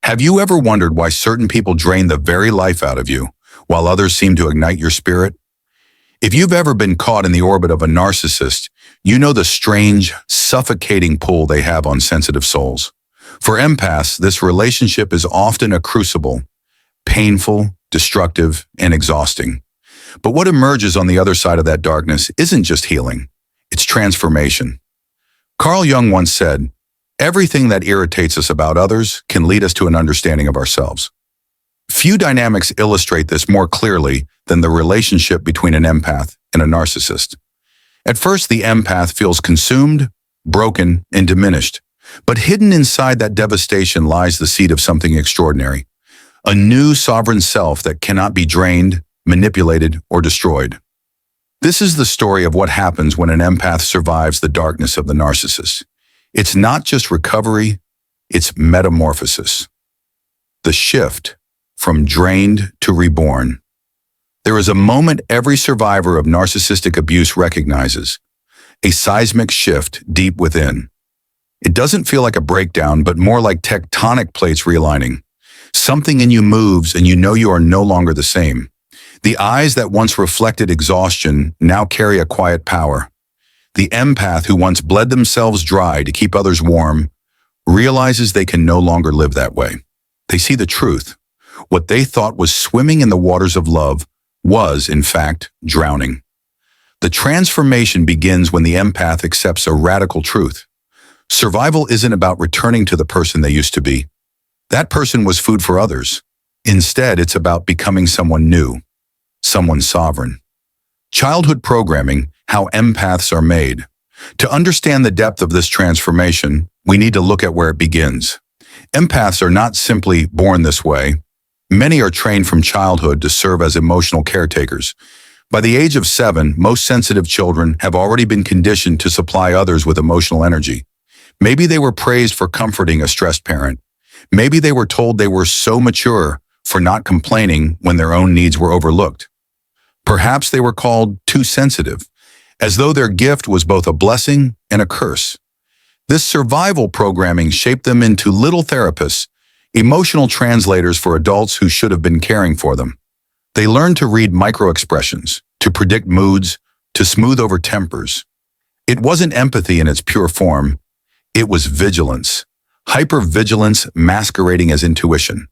Have you ever wondered why certain people drain the very life out of you, while others seem to ignite your spirit? If you've ever been caught in the orbit of a narcissist, you know the strange, suffocating pull they have on sensitive souls. For empaths, this relationship is often a crucible, painful, destructive, and exhausting. But what emerges on the other side of that darkness isn't just healing, it's transformation. Carl Jung once said, "Everything that irritates us about others can lead us to an understanding of ourselves." Few dynamics illustrate this more clearly than the relationship between an empath and a narcissist. At first, the empath feels consumed, broken, and diminished. But hidden inside that devastation lies the seed of something extraordinary, a new sovereign self that cannot be drained, manipulated, or destroyed. This is the story of what happens when an empath survives the darkness of the narcissist. It's not just recovery, it's metamorphosis. The shift from drained to reborn. There is a moment every survivor of narcissistic abuse recognizes, a seismic shift deep within. It doesn't feel like a breakdown, but more like tectonic plates realigning. Something in you moves and you know you are no longer the same. The eyes that once reflected exhaustion now carry a quiet power. The empath who once bled themselves dry to keep others warm realizes they can no longer live that way. They see the truth. What they thought was swimming in the waters of love was, in fact, drowning. The transformation begins when the empath accepts a radical truth. Survival isn't about returning to the person they used to be. That person was food for others. Instead, it's about becoming someone new, someone sovereign. Childhood programming, how empaths are made. To understand the depth of this transformation, we need to look at where it begins. Empaths are not simply born this way. Many are trained from childhood to serve as emotional caretakers. By the age of 7, most sensitive children have already been conditioned to supply others with emotional energy. Maybe they were praised for comforting a stressed parent. Maybe they were told they were so mature for not complaining when their own needs were overlooked. Perhaps they were called too sensitive, as though their gift was both a blessing and a curse. This survival programming shaped them into little therapists, emotional translators for adults who should have been caring for them. They learned to read micro-expressions, to predict moods, to smooth over tempers. It wasn't empathy in its pure form. It was vigilance, hypervigilance masquerading as intuition.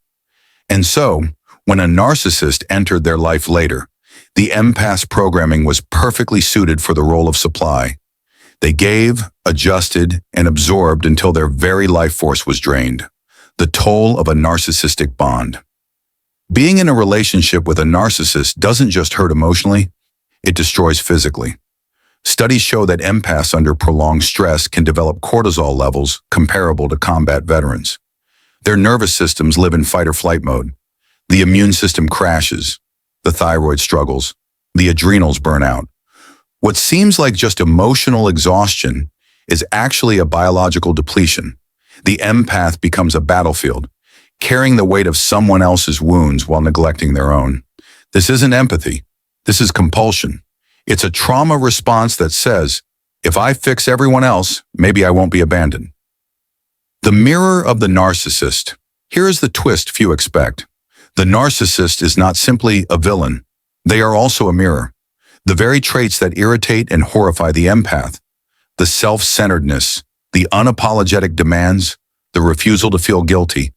And so, when a narcissist entered their life later, the empath's programming was perfectly suited for the role of supply. They gave, adjusted, and absorbed until their very life force was drained. The toll of a narcissistic bond. Being in a relationship with a narcissist doesn't just hurt emotionally, it destroys physically. Studies show that empaths under prolonged stress can develop cortisol levels comparable to combat veterans. Their nervous systems live in fight-or-flight mode. The immune system crashes. The thyroid struggles. The adrenals burn out. What seems like just emotional exhaustion is actually a biological depletion. The empath becomes a battlefield, carrying the weight of someone else's wounds while neglecting their own. This isn't empathy. This is compulsion. It's a trauma response that says, if I fix everyone else, maybe I won't be abandoned. The mirror of the narcissist. Here is the twist few expect. The narcissist is not simply a villain. They are also a mirror. The very traits that irritate and horrify the empath, the self-centeredness, the unapologetic demands, the refusal to feel guilty,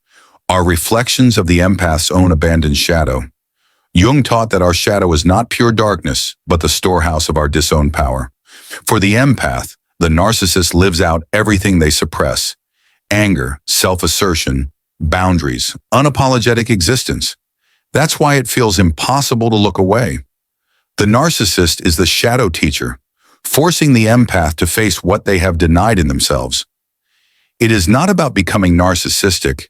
are reflections of the empath's own abandoned shadow. Jung taught that our shadow is not pure darkness, but the storehouse of our disowned power. For the empath, the narcissist lives out everything they suppress: anger, self-assertion, boundaries, unapologetic existence. That's why it feels impossible to look away. The narcissist is the shadow teacher, forcing the empath to face what they have denied in themselves. It is not about becoming narcissistic,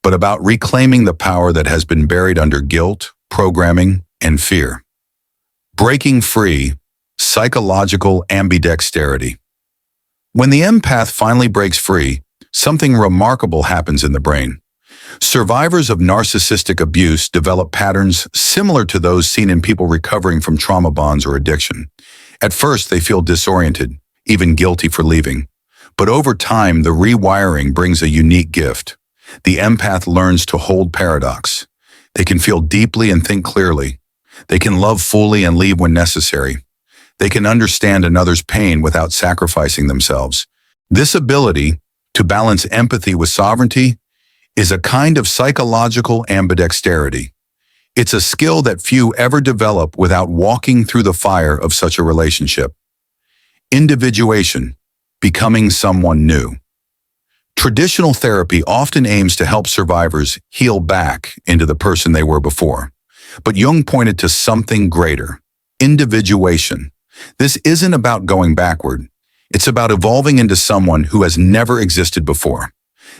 but about reclaiming the power that has been buried under guilt, programming, and fear. Breaking free, psychological ambidexterity. When the empath finally breaks free, something remarkable happens in the brain. Survivors of narcissistic abuse develop patterns similar to those seen in people recovering from trauma bonds or addiction. At first, they feel disoriented, even guilty for leaving. But over time, the rewiring brings a unique gift. The empath learns to hold paradox. They can feel deeply and think clearly. They can love fully and leave when necessary. They can understand another's pain without sacrificing themselves. This ability to balance empathy with sovereignty is a kind of psychological ambidexterity. It's a skill that few ever develop without walking through the fire of such a relationship. Individuation, becoming someone new. Traditional therapy often aims to help survivors heal back into the person they were before. But Jung pointed to something greater: individuation. This isn't about going backward. It's about evolving into someone who has never existed before.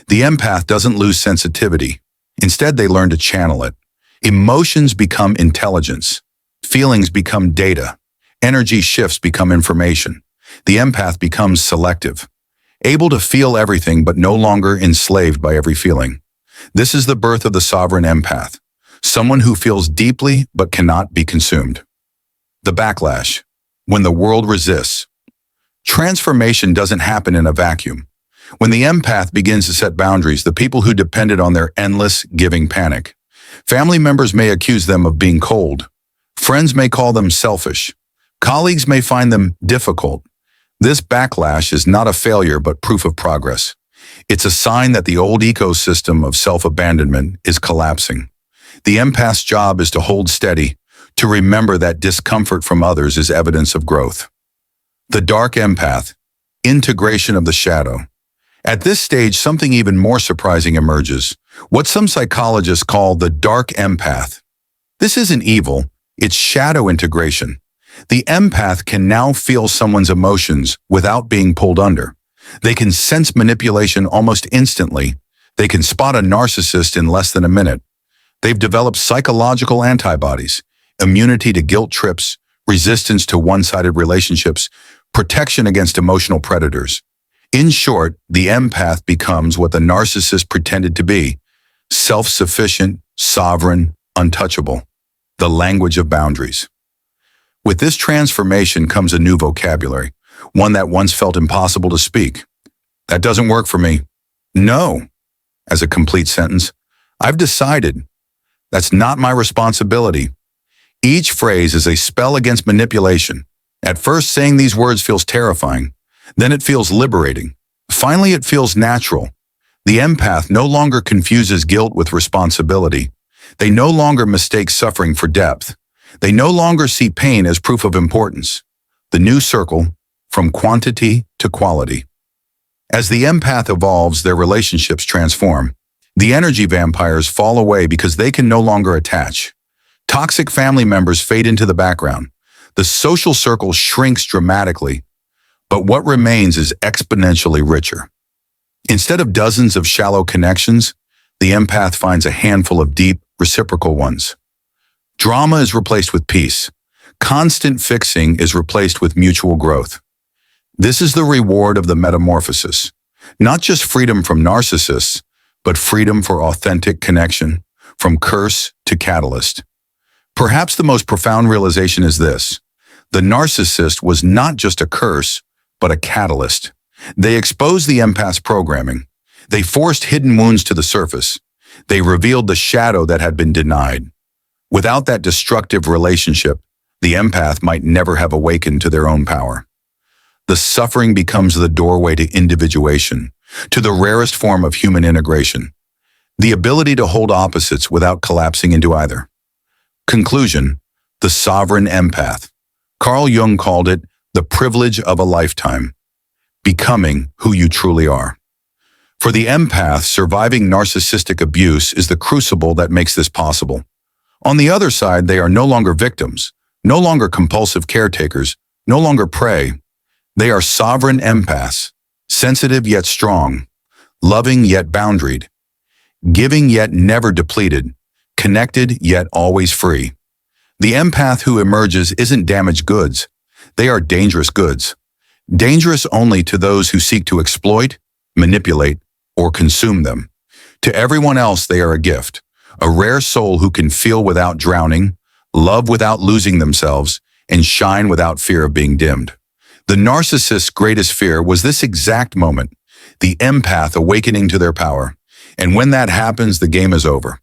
The empath doesn't lose sensitivity. Instead, they learn to channel it. Emotions become intelligence. Feelings become data. Energy shifts become information. The empath becomes selective, able to feel everything but no longer enslaved by every feeling. This is the birth of the sovereign empath, someone who feels deeply but cannot be consumed. The backlash. When the world resists. Transformation doesn't happen in a vacuum. When the empath begins to set boundaries, the people who depended on their endless giving panic. Family members may accuse them of being cold. Friends may call them selfish. Colleagues may find them difficult. This backlash is not a failure but proof of progress. It's a sign that the old ecosystem of self-abandonment is collapsing. The empath's job is to hold steady, to remember that discomfort from others is evidence of growth. The dark empath, integration of the shadow. At this stage, something even more surprising emerges, what some psychologists call the dark empath. This isn't evil, it's shadow integration. The empath can now feel someone's emotions without being pulled under. They can sense manipulation almost instantly. They can spot a narcissist in less than a minute. They've developed psychological antibodies, immunity to guilt trips, resistance to one-sided relationships, protection against emotional predators. In short, the empath becomes what the narcissist pretended to be: self-sufficient, sovereign, untouchable. The language of boundaries. With this transformation comes a new vocabulary, one that once felt impossible to speak. That doesn't work for me. No, as a complete sentence. I've decided. That's not my responsibility. Each phrase is a spell against manipulation. At first, saying these words feels terrifying. Then it feels liberating. Finally, it feels natural. The empath no longer confuses guilt with responsibility. They no longer mistake suffering for depth. They no longer see pain as proof of importance. The new circle, from quantity to quality. As the empath evolves, their relationships transform. The energy vampires fall away because they can no longer attach. Toxic family members fade into the background. The social circle shrinks dramatically, but what remains is exponentially richer. Instead of dozens of shallow connections, the empath finds a handful of deep, reciprocal ones. Drama is replaced with peace. Constant fixing is replaced with mutual growth. This is the reward of the metamorphosis. Not just freedom from narcissists, but freedom for authentic connection, from curse to catalyst. Perhaps the most profound realization is this: the narcissist was not just a curse, but a catalyst. They exposed the empath's programming. They forced hidden wounds to the surface. They revealed the shadow that had been denied. Without that destructive relationship, the empath might never have awakened to their own power. The suffering becomes the doorway to individuation, to the rarest form of human integration, the ability to hold opposites without collapsing into either. Conclusion: the sovereign empath. Carl Jung called it the privilege of a lifetime, becoming who you truly are. For the empath, surviving narcissistic abuse is the crucible that makes this possible. On the other side, they are no longer victims, no longer compulsive caretakers, no longer prey. They are sovereign empaths, sensitive yet strong, loving yet boundaried, giving yet never depleted, connected yet always free. The empath who emerges isn't damaged goods. They are dangerous goods. Dangerous only to those who seek to exploit, manipulate, or consume them. To everyone else, they are a gift, a rare soul who can feel without drowning, love without losing themselves, and shine without fear of being dimmed. The narcissist's greatest fear was this exact moment, the empath awakening to their power. And when that happens, the game is over.